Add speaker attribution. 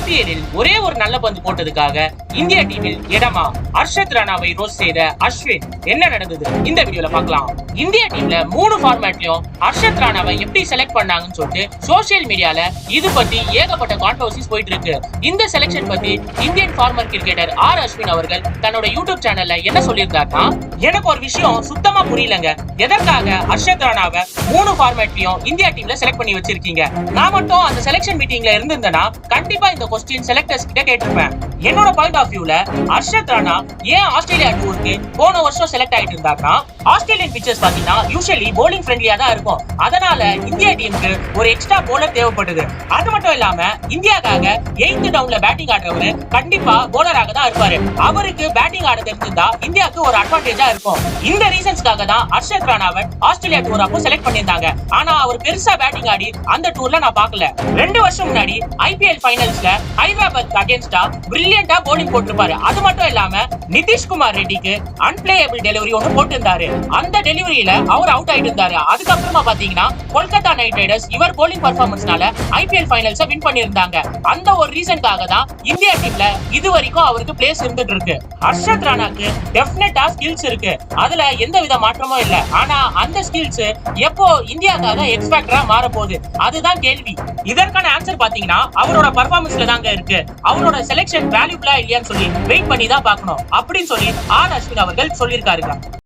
Speaker 1: ஐபிஎல்லில் ஒரே ஒரு நல்ல பந்து போட்டதுக்காக இந்திய டீமில் இடமா? ஹர்ஷத் ராணாவை ரோஸ்ட் செய்த அஸ்வின். என்ன நடந்தது இந்த வீடியோல பார்க்கலாம். இந்திய டீம்ல 3 ஃபார்மேட்லயும் ஹர்ஷத் ராணாவை எப்படி செலக்ட் பண்ணாங்கன்னு சொல்லிட்டு சோசியல் மீடியால இது பத்தி ஏகப்பட்ட கான்ட்ரோவர்சிஸ் போயிட்டு இருக்கு. இந்த செலக்ஷன் பத்தி Indian former cricketer R Ashwin அவர்கள் தன்னோட யூடியூப் சேனல்ல என்ன சொல்லியிருந்தாருன்னா, எனக்கு ஒரு விஷயம் சுத்தமா புரியலங்க. எதற்காக ஹர்ஷத் ராணாவை 3 ஃபார்மேட்லயும் இந்தியா டீம்ல செலக்ட் பண்ணி வச்சிருக்கீங்க? நான் மட்டும் அந்த செலக்ஷன் மீட்டிங்ல இருந்திருந்தேனா கண்டிப்பா இந்த கொஸ்டின் செலக்டர்ஸ் கிட்ட கேட்டிருப்பேன். என்னோட பாயிண்ட் ஆஃப் வியூல ஹர்ஷத் ராணா ஏன் ஆஸ்திரேலியா டூருக்கு போன வருஷம் செலக்ட் ஆயிட்டு இருந்தாருன்னா, ஆஸ்திரேலியன் பிச்சர்ஸ் பாத்தீங்கன்னா யூசுவலி போலிங் ஃப்ரெண்ட்லியா தான் இருக்கும். அதனால இந்தியா டீமுக்கு ஒரு எக்ஸ்ட்ரா போலர் தேவைப்படுது. அது மட்டும் இல்லாம இந்தியாக்காக 8th டவுன்ல பேட்டிங் ஆடுறவரு கண்டிப்பா போலராக தான் இருப்பாரு. அவருக்கு பேட்டிங் ஆட தெரிஞ்சிருந்தா இந்தியாவுக்கு ஒரு அட்வான்டேஜா இருக்கும். இந்த ரீசன்ஸ்க்காக தான் ஹர்ஷத் ராணாவை ஆஸ்திரேலியா டூர் அப்போ செலக்ட் பண்ணியிருந்தாங்க. ஆனா அவர் பெருசா பேட்டிங் ஆடி அந்த டூர்ல நான் பார்க்கல. 2 வருஷம் முன்னாடி ஐபிஎல் ஃபைனல்ஸ்ல ஹைதராபாத் அகைன்ஸ்டா பிரில்லியண்டா போலிங் போட்டிருப்பாரு. அது மட்டும் இல்லாம நிதிஷ்குமார் ரெட்டிக்கு அன்பிளேயபிள் டெலிவரி ஒன்று போட்டிருந்தாரு. அந்த டெலிவரியில அவர் அவுட் ஆயிட்டு இருந்தாரு. அதுக்கப்புறமா பாத்தீங்கன்னா கொல்கத்தா நைட் ரைடர்ஸ் இவர் போலிங் பர்ஃபார்மன்ஸ்னால ஐபிஎல் ஃபைனல்ஸை வின் பண்ணியிருந்தாங்க. அந்த ஒரு ரீசனுக்காக தான் இந்தியா டீம்ல இது வரைக்கும் அவருக்கு பிளேஸ் இருந்துட்டு இருக்கு. ஹர்ஷத் ராணாக்கு டெஃபினட்டா ஸ்கில்ஸ் இருக்கு, அதுல எந்த வித மாற்றமும் இல்ல. ஆனா அந்த ஸ்கில்ஸ் எப்போ இந்தியாக்காக எக்ஸ் ஃபேக்டரா மாற போகுது, அதுதான் கேள்வி. இதற்கான ஆன்சர் பாத்தீங்கன்னா அவரோட பர்ஃபார்மன்ஸ்ல தாங்க இருக்கு. அவரோட செலக்ஷன் வேல்யூபிளா இல்லையான்னு சொல்லி வெயிட் பண்ணி தான் பார்க்கணும் அப்படின்னு சொல்லி ஆர் அஸ்வின் அவர்கள் சொல்லியிருக்காருங்க.